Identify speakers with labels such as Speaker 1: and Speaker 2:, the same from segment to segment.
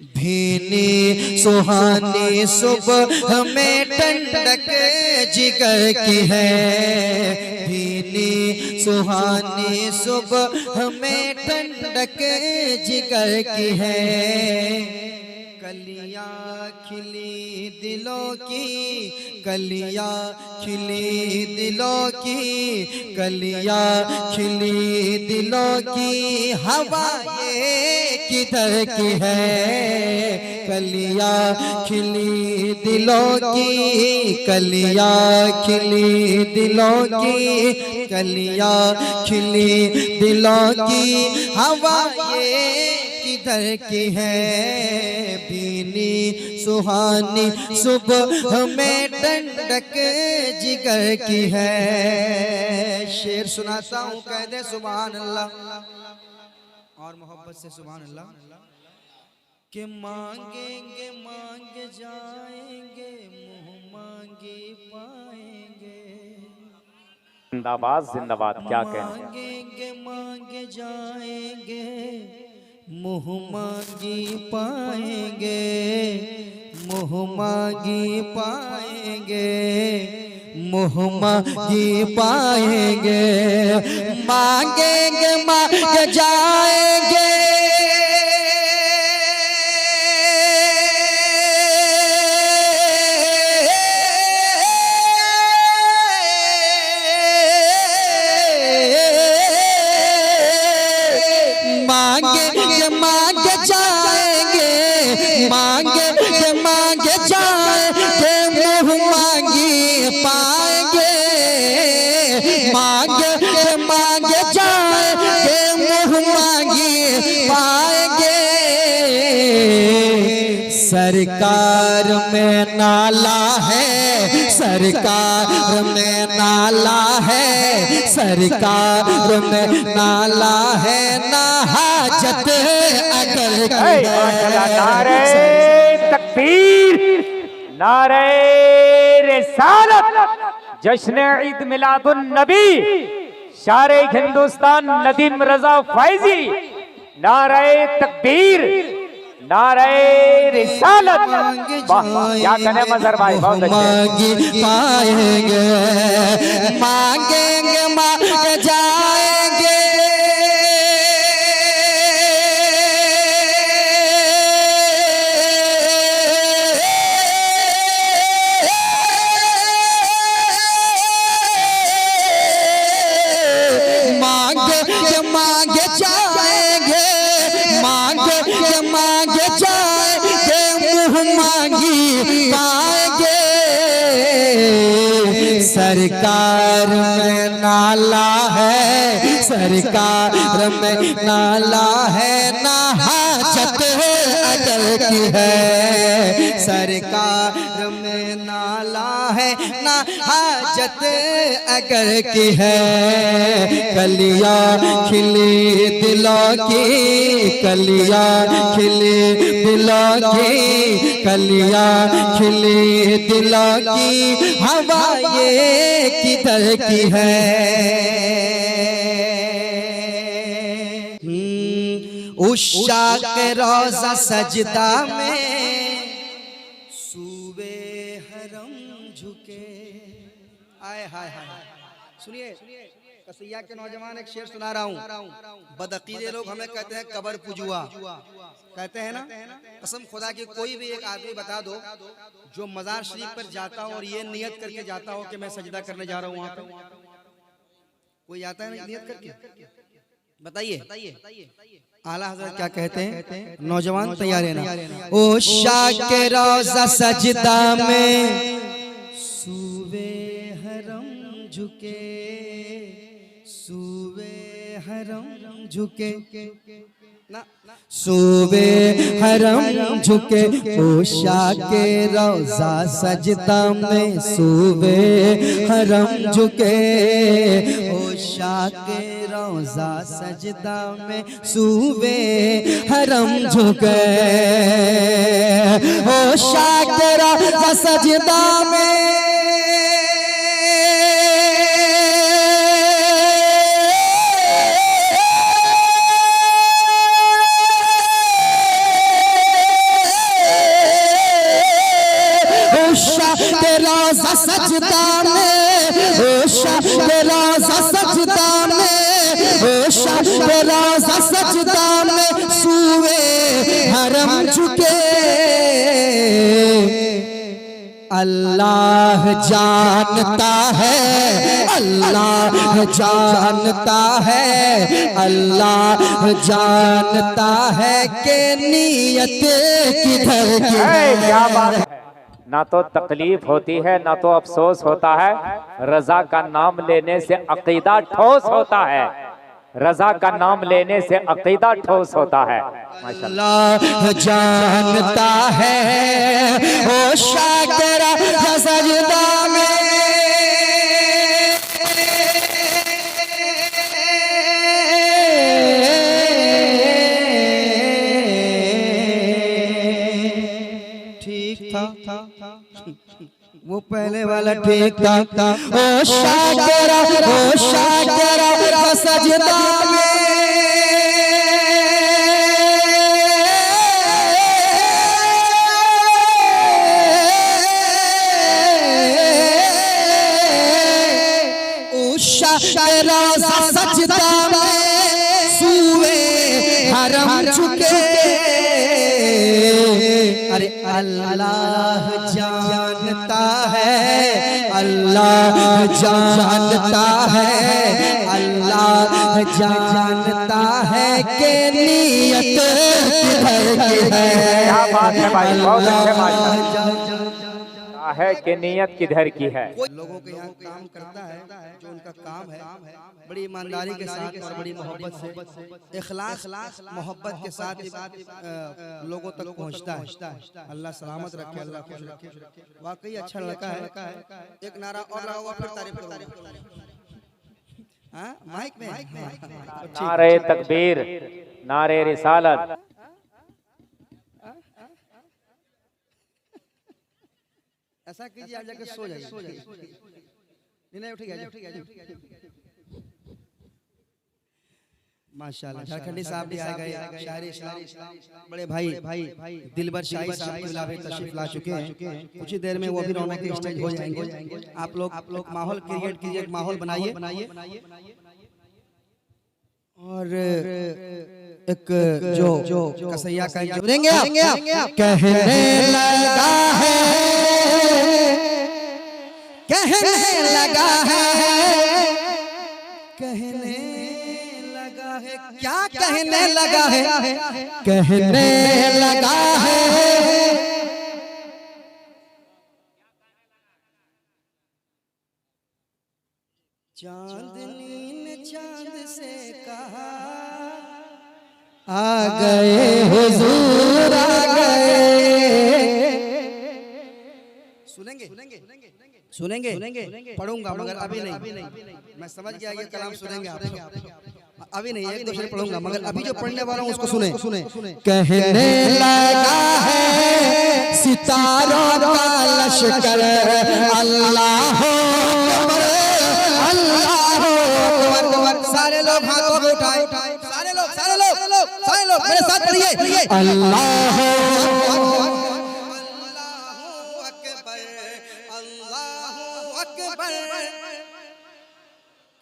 Speaker 1: भीनी सुहानी सुबह में ठंडक जिगर की है, भीनी सुहानी सुबह में ठंडक जिगर की है। कलियां खिली दिलों की, कलियां खिली दिलों की, कलियां खिली दिलों की, हवा ये किधर की है। कलियां खिली दिलों की, कलियां खिली दिलों की, कलियां खिली दिलों की, हवा ये किधर की है। भीनी सुहानी सुबह में ठंडक जिगर की है। शेर सुनाता हूँ, कह दे सुभान अल्लाह और मोहब्बत से सुभान अल्लाह। कि मांगेंगे मांग जाएंगे, मुँह मांगी पाएंगे।
Speaker 2: जिंदाबाद जिंदाबाद, क्या कहने।
Speaker 1: मांगेंगे मांग जाएंगे, मुँह मांगी पाएंगे, मुँह मांगी पाएंगे, मुँह मांगी पाएंगे। मांगेंगे मांग जाएंगे, मांगे मांग जाएंगे, मांगे मांग जाएंगे, मुँह मांगी पाएंगे। मांगे मांग जाएंगे, मुँह मांगी पाएंगे। सरकार में नाला है, सरकार में नाला है, सरकार में नाला है, ना हाजत अगर
Speaker 2: नारे तकबीर, नारे रिसालत, जश्न ईद मिलादुन नबी, शारे हिंदुस्तान नदीम रजा फैजी, नारे तकबीर, नारे रिसालत। क्या कहने मजहर भाई, बहुत
Speaker 1: मांगी पाएंगे, मांगेंगे मांग जाएंगे। मांगे मांग जाएंगे, मांगे मांग जाएंगे, मुँह मांगी पाएंगे। सरकार में नाला है, सरकार में नाला है, ना हाजत अजल की है। सरकार में नाला है, ना हाजत अगर की है। कलियां खिली दिलों की, कलियां खिली दिलों की, कलियां खिली दिलों की, हवा ये किधर की है। उषा के रोज़ा सजदा में सूबे हरम झुके। आए हाय हाय, सुनिए कसैया के नौजवान एक शेर सुना रहा हूँ। बदअकीदे लोग हमें कहते हैं कबर पुजुआ, कहते हैं ना। कसम खुदा की कोई भी एक आदमी बता दो जो मजार शरीफ पर जाता हो और ये नियत करके जाता हो कि मैं सजदा करने जा रहा हूँ वहां पे, कोई आता है ना नियत करके? बताइए आला हज़रत क्या कहते हैं? नौजवान तैयार है ना। ओ शाह के रोज़ा सजदा में सूबे हरम झुके, सूबे हरम झुके ना, सूबे हरम झुके। ओ शाह के रोज़ा सजदा में सूबे हरम झुके, ओ शाह के रोज़ा सजदा में सूबे हरम झुके। ओ शाह के रोज़ा सजदा में के रोज़ा सजदा में, ओ शाह के रोज़ा सजदा में, ओ शाह के रोज़ा सजदा में सूए हरम झुके। अल्लाह जानता है, अल्लाह जानता है, अल्लाह जानता है कि नीयत किधर की है।
Speaker 2: क्या बात है। ना तो तकलीफ होती है ना तो अफसोस होता है। रजा का नाम लेने से अकीदा ठोस होता है, रजा का नाम लेने से अकीदा ठोस होता है।
Speaker 1: अल्लाह जानता है, ओ शाकिरा सजदा में, ठीक था वो पहले वाला ठीक था। ओ शाकिरा सजदा में, रोज़ा सजदा में सूए हरम झुके। अरे अल्लाह जानता है, अल्लाह जानता है, अल्लाह जानता है कि नीयत किधर की है।
Speaker 2: क्या बात है भाई, बहुत अच्छे भाई है कि नीयत किधर की है।
Speaker 1: लोगों के यहाँ काम करता है जो उनका काम है, बड़ी ईमानदारी के साथ और बड़ी मोहब्बत से, इखलास मोहब्बत के साथ लोगों तक पहुँचता है। अल्लाह सलामत रखे, अल्लाह खुश रखे। वाकई अच्छा लड़का है। एक नारा और लगाओ, फिर तारीफ करो। हाँ माइक में
Speaker 2: नारे तकबीर, नारे रिसालत।
Speaker 1: ऐसा कीजिए, आप जाके सो जाइए। नहीं उठिए। माशाल्लाह झारखंडी साहब भी आ गए, शायरी इस्लाम बड़े भाई दिलबर शाही साहब भी तशरीफ ला चुके हैं। कुछ ही देर में वो भी रौनक के स्टेज हो जाएंगे। आप लोग माहौल क्रिएट कीजिए, माहौल बनाइए। और एक जो कसैया का देंगे कहने लगा है, कहने लगा है, कहने लगा है, क्या कहने लगा है, कहने लगा है। चांदनी ने चांद से कहा, आ गए हुजूर आ गए। सुनेंगे पढ़ूंगा मगर अभी नहीं। मैं समझ गया ये कलाम सुनेंगे आप, अभी नहीं, एक दूसरे पढ़ूंगा मगर अभी जो पढ़ने वाला हूँ उसको सुने। कहने लगा है सितारों का लश्कर, अल्लाह अल्लाह। सारे लोग हाथों को उठाए, सारे लोग मेरे साथ पढ़िए। अल्लाह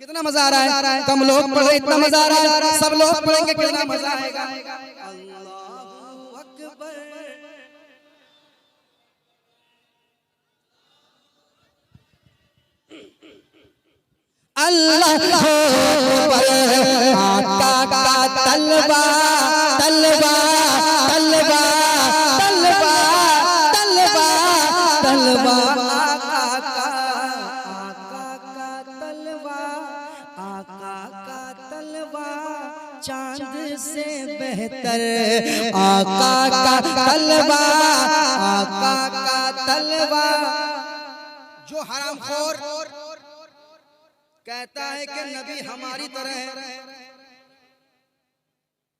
Speaker 1: कितना मजा आ रहा है। कम लोग पढ़ रहे, इतना मजा आ रहा है। सब लोग पढ़ेंगे, कितना मजा आएगा। अल्लाहू अकबर। अल्लाह आका का तलवा तलवा तलवा तलवा तलवा तलवा चांद से बेहतर आका का तलवा, आका का तलवा। जो हरामखोर कहता है कि नबी हमारी तरह है,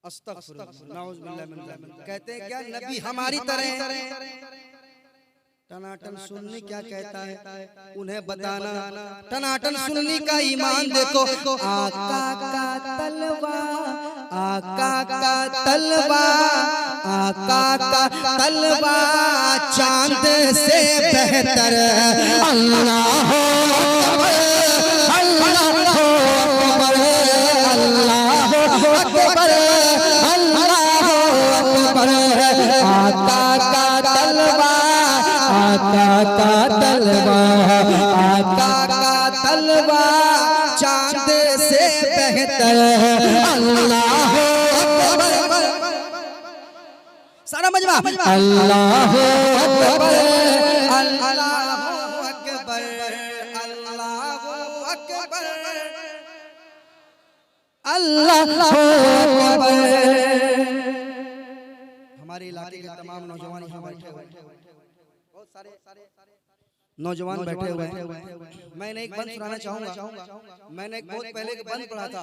Speaker 1: अस्तगफिरुल्लाह नाउज़ुबिल्लाह मिन ज़ालिक। कहते हैं क्या नबी हमारी तरह है। टनाटन सुन्नी क्या कहता है उन्हें बताना। टनाटन सुन्नी का ईमान देखो। आका का तलवा, आका का तलवा, आका का तलवा चांद से बेहतर। अल्लाह अकबर, अल्लाह अकबर, अल्लाह अकबर, अल्लाह अकबर। आका का तलवा, आका का तलवा, आका का तलवा चांद से बेहतर। अल्लाह अकबर, सारा मजमा। अल्लाह अकबर, अल्लाह अकबर, अल्लाह अकबर, अल्लाह अकबर। हमारे इलाके के तमाम नौजवान यहाँ बैठे हुए हैं, बहुत सारे नौजवान बैठे हुए हैं। मैंने एक बंद सुनाना चाहूंगा। मैंने एक बहुत पहले एक बंद पढ़ा था,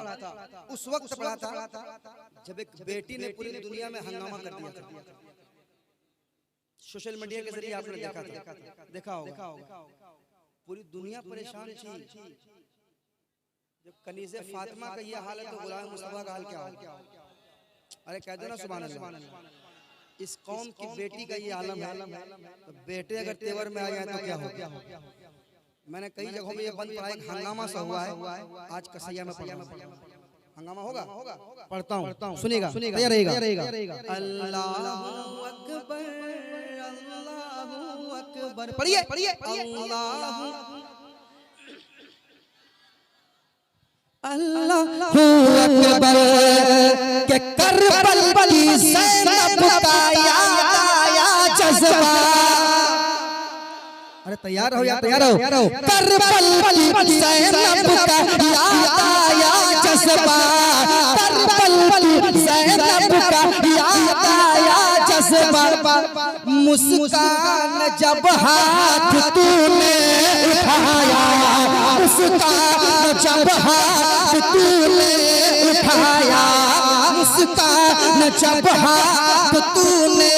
Speaker 1: उस वक्त पढ़ा था जब एक बेटी ने पूरी दुनिया में हंगामा कर दिया था। सोशल मीडिया के जरिए आपने देखा होगा, पूरी दुनिया परेशान थी। जब कनीज़े फातिमा का ये हाल है तो गुलाम मुस्तफा का हाल क्या होगा? अरे कह दो ना सुभान अल्लाह। इस कौम की बेटी का ये आलम है, तो बेटे अगर तेवर में आ जाए तो क्या होगा? मैंने कई जगहों में ये बंद पढ़ा, एक हंगामा सा हुआ है। आज कसैया में पढ़ा, हंगामा होगा, पढ़ता हूँ, सुनिएगा, तैयार रहेगा। अल्लाहू अकबर, अल्लाहू अकबर, पढ़िए पढ़िए। अल्लाहू अकबर के करबल की ज़ैनब का याद आया जज्बा। अरे तैयार हो, तैयार हो। करबल की ज़ैनब का याद आया जज्बा, करबल की ज़ैनब का याद आया जज्बा। मुस्कान जब हाथ तूने उठाया, मुस्कान जब हाथ तूने उठाया, मुस्कान जब हाथ तूने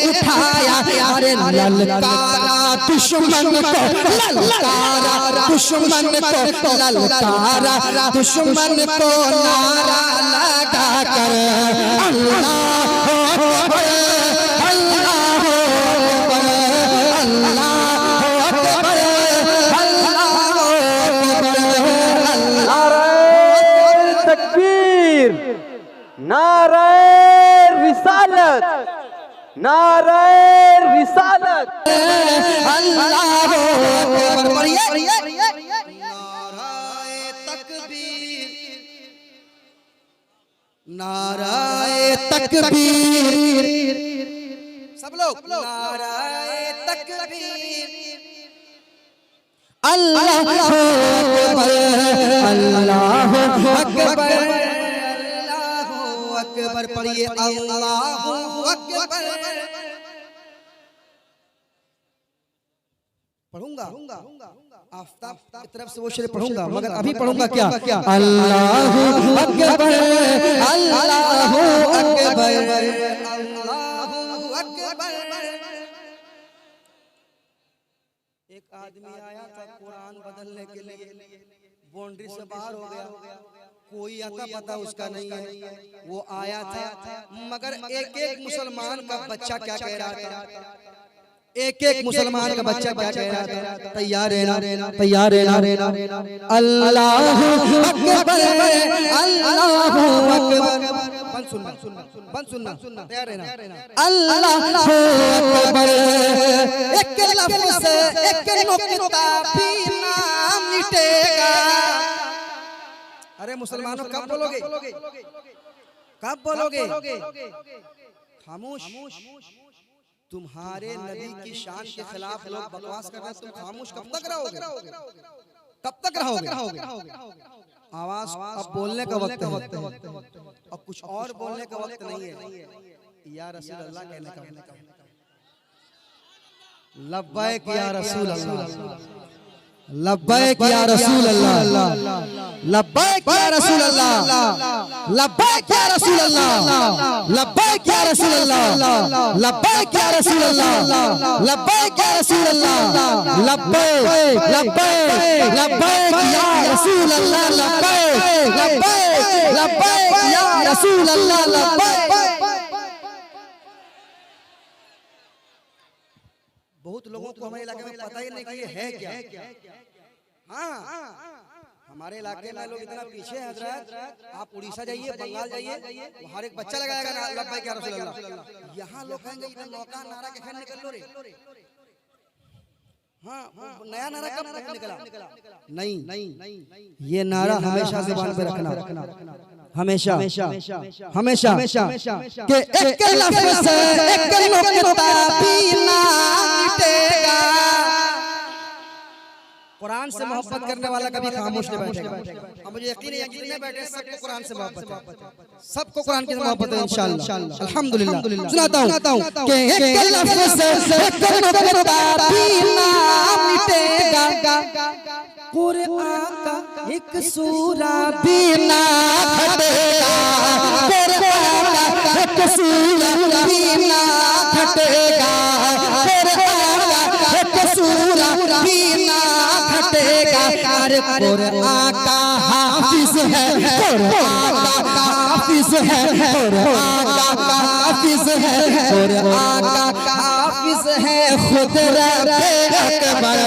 Speaker 1: उठाया। अरे ललकारा दुश्मन को, ललकारा दुश्मन को, ललकारा दुश्मन को नारा लगा कर। अल्लाह अकबर, अल्लाह अकबर, अल्लाह अकबर, अल्लाह अकबर।
Speaker 3: नारे तकबीर, नारे रिसालत, नारे रिसालत।
Speaker 1: अल्लाह अकबर, नाराए तकबीर, नाराए तकबीर, सब लोग नाराए तकबीर। अल्लाह अकबर, अल्लाह अकबर, अल्लाह अकबर, पढ़िए अल्लाह अकबर। पढ़ूंगा आफ्ताब की तरफ से वो शेर पढ़ूंगा, मगर अभी पढ़ूंगा क्या? अल्लाह अकबर, अल्लाह अकबर, अल्लाह अकबर। एक आदमी आया था कुरान बदलने के लिए, बाउंड्री से बाहर हो गया, कोई आता पता उसका नहीं है। वो आया था, मगर एक एक मुसलमान का बच्चा क्या कह रहा था, एक एक मुसलमान का बच्चा क्या कह रहा था? तैयार रहना, तैयार रहना। अल्लाह अकबर, अल्लाह अकबर। बंद सुनना, तैयार रहना। अल्लाह अकबर, एक लफ्ज़ एक नुक्ता भी ना मिटेगा। अरे मुसलमानों कब बोलोगे, कब बोलोगे? खामोश। तुम्हारे नबी की शान के खिलाफ लोग बकवास कर रहे हैं, तुम खामोश कब तक रहोगे? कब तक रहोगे? आवाज अब बोलने का वक्त है, और कुछ और बोलने का वक्त नहीं है। या रसूल अल्लाह कहने का वक्त है। लब्बैक या रसूल अल्लाह, लब्बैक या रसूल अल्लाह, लब्बैक या रसूल अल्लाह, लब्बैक या रसूल अल्लाह, लब्बैक या रसूल अल्लाह, लब्बैक या रसूल अल्लाह, लब्बैक या रसूल अल्लाह, लब्बैक लब्बैक लब्बैक या रसूल अल्लाह, लब्बैक लब्बैक लब्बैक या रसूल अल्लाह, लब्बैक। बहुत लोगों को हमारे इलाके में पता ही नहीं कि ये है क्या। हाँ, हमारे इलाके में लोग इतना पीछे हैं हजरत, आप उड़ीसा जाइए, बंगाल जाइए, वहाँ एक बच्चा लगाएगा ना लब्बैक या रसूल अल्लाह, यहाँ लोग कहेंगे इधर मौका नारा के खैर निकल लो रे। हाँ, नया नारा कब निकला? नहीं, ये नारा हमेशा जुबान पे रखना, हमेशा हमेशा कि एक लफ्ज़ एक नुक्ता भी ना मिटेगा। कुरान से मोहब्बत करने वाला कभी खामोश नहीं बैठेगा। अब मुझे यकीन है जितने बैठे सबको कुरान से मोहब्बत है, सबको कुरान की मोहब्बत है इंशाअल्लाह। अल्हम्दुलिल्लाह। सुनाता हूँ कि एक लफ्ज़ एक नुक्ता भी ना मिटेगा, कुरान का एक सूरा भी ना घटेगा, कुरान का एक सूरा भी ना घटेगा, कुरान का एक सूरा भी ना घटेगा। अरे कुरान का हाफिज है, कुरान का हाफिज है, कुरान का हाफिज है, कुरान का हाफिज है खुद रब्बे अकबर।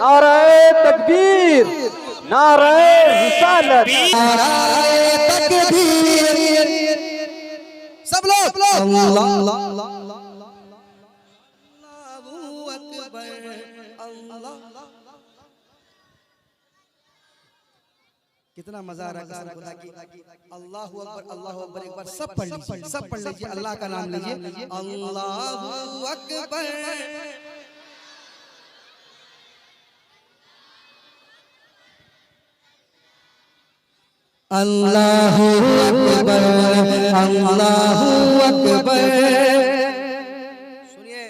Speaker 3: नारे तकबीर, नारे रिसालत,
Speaker 1: नारे तकबीर। सब लोग अल्लाह अकबर, अल्लाह। कितना मजा आ रहा है कसम खुदा की। अल्लाहु अकबर, अल्लाहु अकबर एक बार सब पढ़ लीजिए, सब पढ़ लीजिए, अल्लाह का नाम लीजिए। अल्लाहु अकबर, अल्लाहु अकबर, अल्लाहु अकबर। सुनिए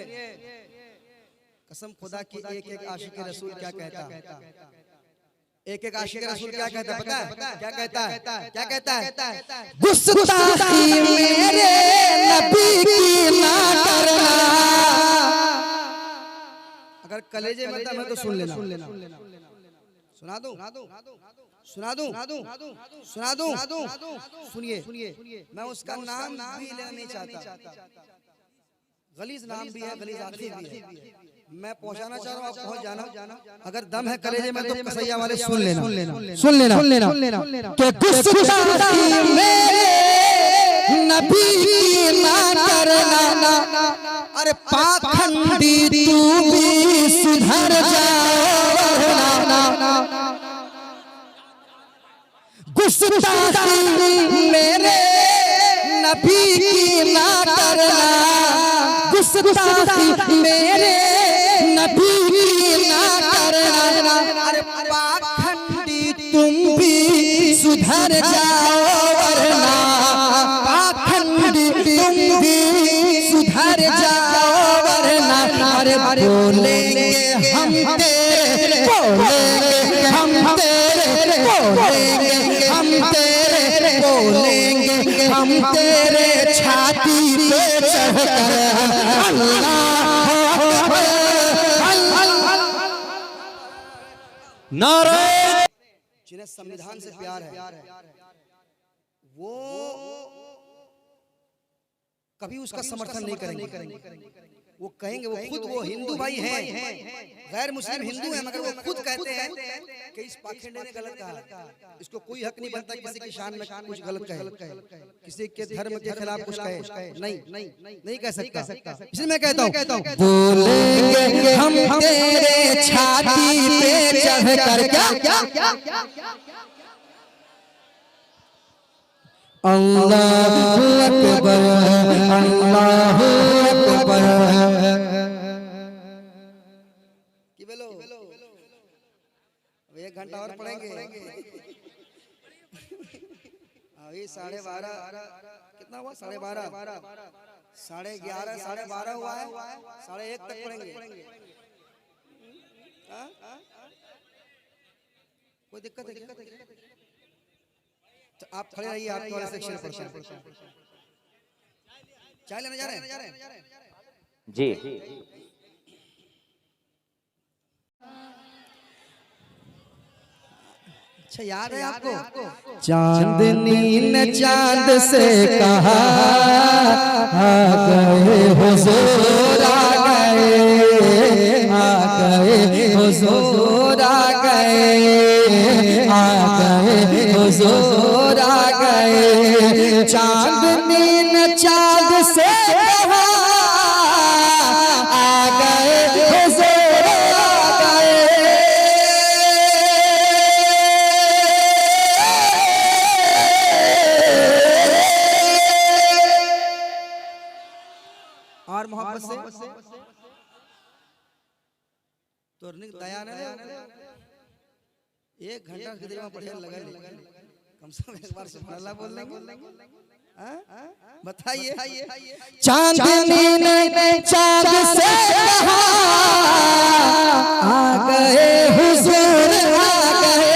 Speaker 1: कसम खुदा की, एक एक आशिक रसूल क्या कहता है, एक एक आशिक रसूल क्या कहता है पता है? क्या कहता है? क्या कहता है? गुस्ताखी मेरे नबी की ना करना। अगर कलेजे में था मैं तो सुन लेना, सुना दूं, सुना दूं, सुना दूं। सुनिए, मैं उसका नाम भी लेना नहीं चाहता, गलीज नाम भी है, गलीज आखिर भी है। मैं पहुंचाना चाह रहा हूं, आप पहुंच जाना। अगर दम है कलेजे में तो कसैया वाले सुन लेना, सुन लेना, सुन लेना। तो गुस्ताखी मेरे नबी की ना करना। अरे पाखंडी तू भी सुधर जा, गुस्ताखी मेरे नबी की ना करना, गुस्ताखी मेरे नबी की ना करना। अरे पाखंडी तुम भी सुधर जाओ वरना, पाखंडी तुम भी सुधर जाओ वरना। अरे बोलेंगे हम तेरे, बोलेंगे हम तेरे, बोलेंगे हम तेरे, बोलेंगे हम तेरे छाती पे चढ़कर अल्लाह अकबर, नारे। जिन्हें संविधान से प्यार है वो कभी उसका समर्थन नहीं करेंगे। वो कहेंगे, वो खुद वो हिंदू भाई हैं, गैर मुस्लिम हिंदू हैं, मगर वो खुद कहते हैं कि इस पाखंडे ने गलत कहा, इसको कोई हक नहीं बनता किसी की शान में कुछ गलत कहे, किसी के धर्म के खिलाफ कुछ कहे। नहीं कह सकता। इसलिए मैं कहता हूँ बोलेंगे हम तेरे छाती पे चढ़कर क्या अल्लाहु अकबर, अल्लाहु अकबर। कि बोलो अब 1 घंटा और पढ़ेंगे। अभी 12:30 कितना हुआ? 12:30 11:30 12:30 हुआ है, 1:30 तक पढ़ेंगे। कोई दिक्कत है क्या? तो आप खड़े रहिए, आपके वाले सेक्शन पर चाय लेने जा रहे हैं
Speaker 2: जी।
Speaker 1: अच्छा याद है आपको?
Speaker 4: चांदनी ने चांद से कहा आ गए हुजूर आ गए हुजूर आ गए हुजूर आ गए। चांदनी ने चांद से कहा आ गए हुजूर आ गए।
Speaker 1: और मोहब्बत से तो दया ने 1 घंटा की देर में पढ़े लगा कम से कम एक बार सुभान अल्लाह बोल लेंगे। बताइए।
Speaker 4: चांदनी ने चांद से कहा आ गए हुजूर आ गए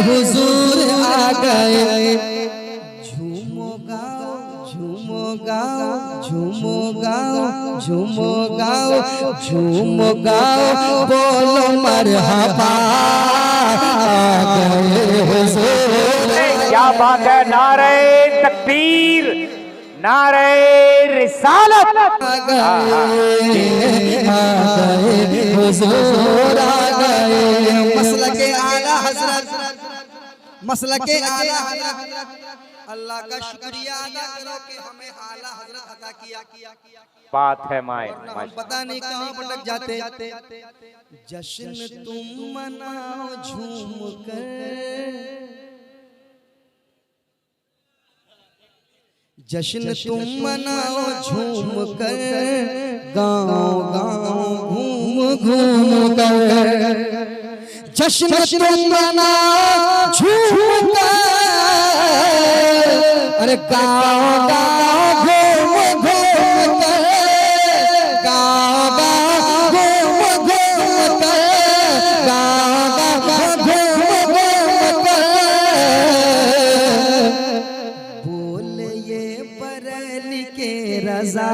Speaker 4: हुजूर आ गए। झूमो गाओ झूमो गाओ झूमो गाओ झूमो गाओ झूमो गाओ बोलो मरहबा आ गए हुजूर।
Speaker 2: क्या बात है, नारे तकबीर, नारे रिसालत।
Speaker 4: आ गए हुजूर आ गए।
Speaker 1: मसलके आला हजरत, मसलके आला हजरत, अल्लाह का शुक्रिया अदा करो कि हमें आला हजरत अता किया।
Speaker 2: बात है माए,
Speaker 1: हम पता नहीं कहां भटक जाते। जश्न तुम मनाओ झूम कर, जश्न तुम मनाओ झूम कर, गाँव गाँव घूम घूम कर। जश्न तुम मनाओ झूम कर, अरे गाँव गाँव घूम घूम कर, गाँव गाँव घूम घूम कर, गाँव गाँव घूम घूम कर। बोले ये बरेली के रज़ा,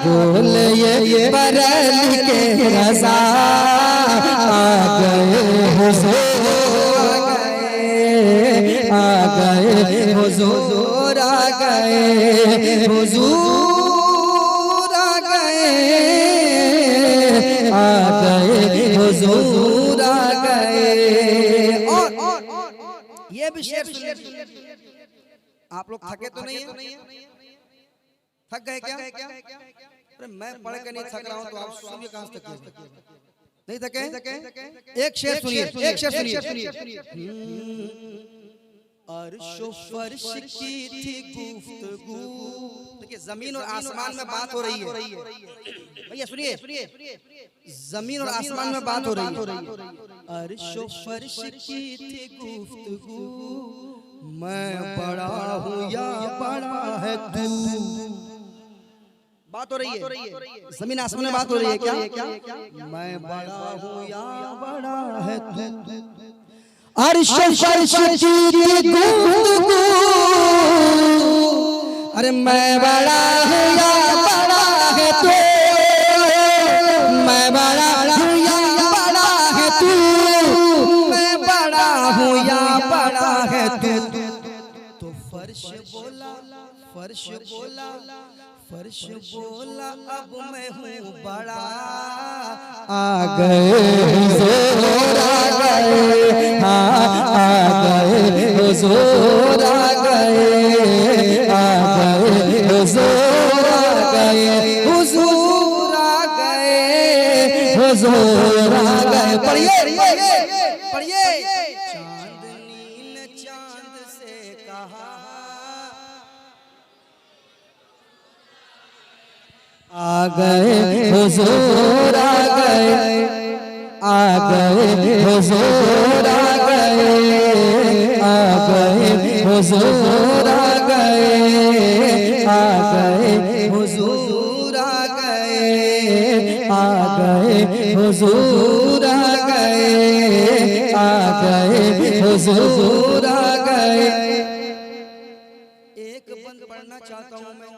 Speaker 1: बोले ये बरेली के रज़ा आ गए हुजूर आ गए हुजूर आ गए हुजूर आ गए हुजूर आ गए। और ये भी शेर सुनिए। आप लोग थके तो नहीं है? थक गए क्या? अरे मैं पढ़ के नहीं थक रहा हूं तो आप सुनिए कहां से थके? नहीं थके? एक शेर सुनिए, एक शेर सुनिए। अर्शो फर्श की थी गुफ्तगू। देखिए जमीन और आसमान में बात हो रही है भैया, सुनिए। जमीन और आसमान में बात हो रही है। अर्शो फर्श की थी गुफ्तगू, मैं बड़ा हूँ या बड़ा है तू। बात हो रही है, जमीन आसमान में बात हो रही है क्या? मैं बड़ा हूँ या बड़ा है तू।
Speaker 4: अर्श फर्श की गुफ्तगू, अरे मैं बड़ा हूँ या बड़ा है तू, मैं बड़ा हूँ या बड़ा है तू,
Speaker 1: मैं बड़ा हूँ या बड़ा है तू। तो फर्श बोला, फर्श बोला, फर्श बोला अब मैं हूँ बड़ा।
Speaker 4: आ गए हुजूर आ गए, आ गए हुजूर आ गए, आ गए हुजूर आ गए, हुजूर आ गए, हुजूर आ गए। पढ़िए
Speaker 1: पढ़िए। चांदनी ने चांद से कहा
Speaker 4: आ गए हुजूर आ गए, आ गए हुजूर आ गए, आ गए हुजूर आ गए। गए हुजूर आ गए, आ गए हुजूर आ गए।
Speaker 1: एक बंद पढ़ना चाहता हूँ मैं,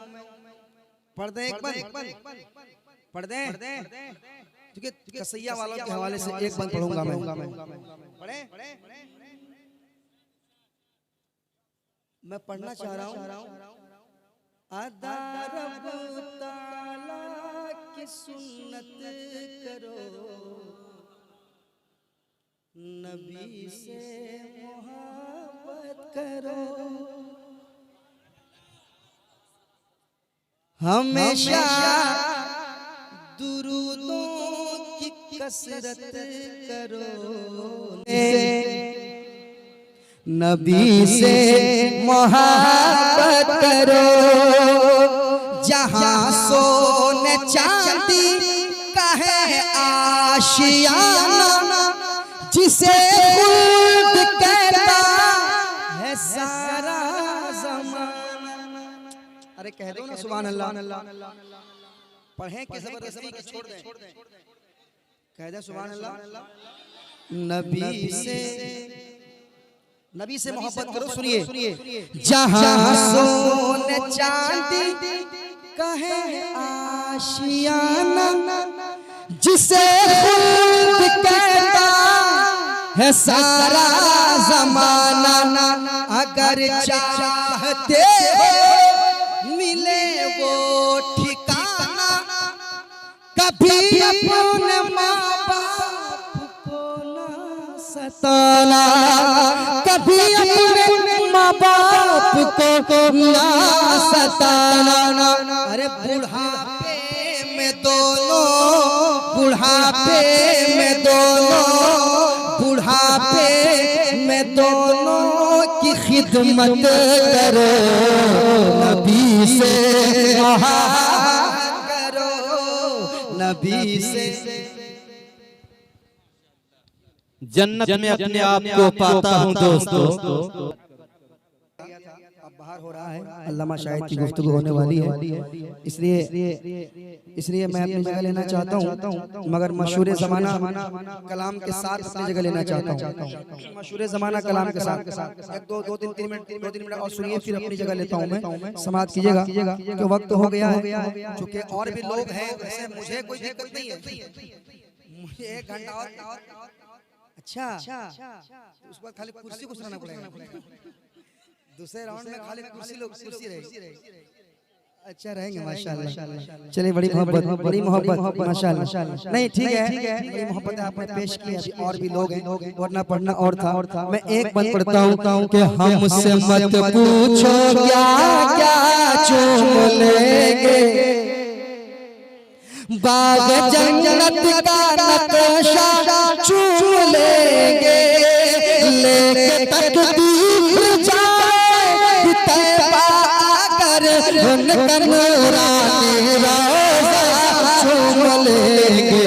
Speaker 1: पढ़ दे एक बंद, पढ़ दे, क्योंकि कसैया वालों के हवाले से एक बंद पढ़ूंगा मैं। पढ़े? मैं पढ़ना चाह रहा हूँ। अदा रब ताला की सुन्नत करो, नबी से मोहब्बत करो, हमेशा दुरूदों की कसरत करो, नबी से मोहब्बत करो। जहाँ सोने चांदी का है आशियाना, जिसे खुद कहता है सारा ज़माना। अरे कह दो ना सुभान अल्लाह। पढ़ें कि जबरदस्ती के छोड़ दें? कह दे सुभान अल्लाह। नबी से मोहब्बत करो। सुनिए, जहाँ सोने चांदी का है आशियाना, जिसे खुद कहता है सारा जमाना, अगर चाहते हो मिले वो ठिकाना, कभी अपने माँ बाप को ना सताना, कभी अपने माँ बाप को ना सताना। अरे बुढ़ापे में दोनों, बुढ़ापे में दोनों, बुढ़ापे में दोनों की खिदमत करो, नबी से मोहब्बत करो, नबी से।
Speaker 3: जन्नत में अपने आप को पाता हूँ दोस्तों।
Speaker 1: अब बाहर हो रहा है, अल्लामा शाहिद की गुफ्तगू होने वाली है, इसलिए मैं अपनी जगह लेना चाहता हूँ, मगर मशहूर ज़माना कलाम के साथ अपनी जगह लेना चाहता हूँ। मशहूर ज़माना कलाम के साथ दो तीन मिनट और सुनिए, फिर अपनी जगह लेता हूँ मैं। समाप्त कीजिएगा कि वक्त हो गया है, चूँकि और भी लोग हैं, वैसे मुझे कोई दिक्कत नहीं है, मुझे 1 घंटा और। अच्छा, तो उस पर खाली कुर्सी को सुनाना पड़ेगा। दूसरे राउंड में खाली कुर्सी रहेगी। अच्छा रहेंगे माशाल्लाह। चलिए, बड़ी मोहब्बत माशाल्लाह। नहीं ठीक है, बड़ी मोहब्बत आपने पेश की। अभी और भी लोग हैं, वरना पढ़ना और था। मैं एक बंद पढ़ता हूँ कि हमसे मत पूछो क्या क्या चूम लेंगे, बाग जन्नत का नक्शा चूम लेंगे, लेके तकदीर जाए तैबा कर, उनका नूरानी रोज़ा चूम लेंगे,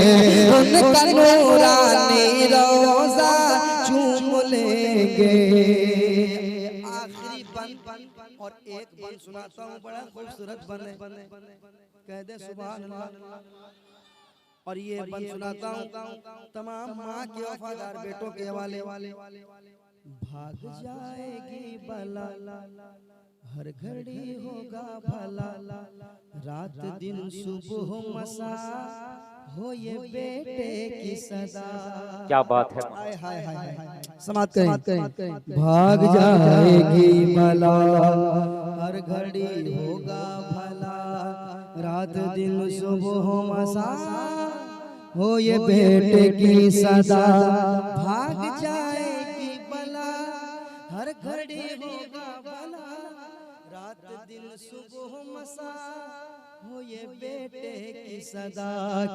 Speaker 1: उनका नूरानी रोज़ा चूम लेंगे। आखिरी बंद और एक बंद सुनाता हूँ, बड़ा खूबसूरत बंद है, कह दे सुभान अल्लाह। और ये बंद सुनाता हूँ तमाम माँ के वफादार बेटों के हवाले। भाग जाएगी बला, हर घड़ी होगा भला, रात दिन सुबह मसा हो ये बेटे की सदा।
Speaker 2: क्या बात है।
Speaker 1: हाय हाय हाय, समाप्त करें। भाग जाएगी बला, हर घड़ी होगा भला, रात दिन सुबह मसा हो ये बेटे की सदा। भाग जाएगी बला, हर घड़ी होगा भला, रात दिन सुबह मसा हो ये बेटे की सदा।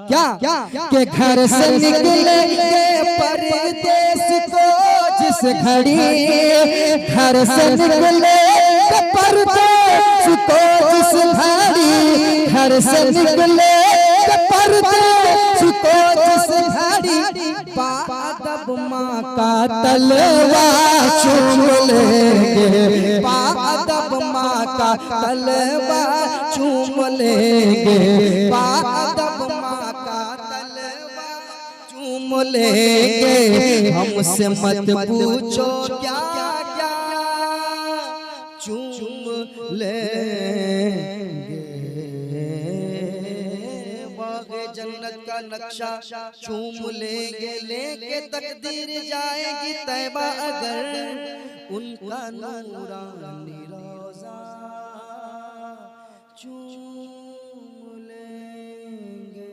Speaker 1: क्या के घर से निकलेंगे परदेस को जिस घड़ी, घर से निकलेंगे परदेस को जिस घड़ी, घर से निकलेंगे परदेस को जिस घड़ी, पादब माँ का तलवार चूम लेंगे, पादब माँ का तलवार चूम लेंगे, पादब माँ का तलवार लेंगे, हमसे मत पूछो क्या क्या चूम लेंगे। बाग़े जन्नत का नक्शा चूम लेंगे, लेके तकदीर जाएगी तैबा अगर उनका नूरानी रोज़ा चूम लेंगे।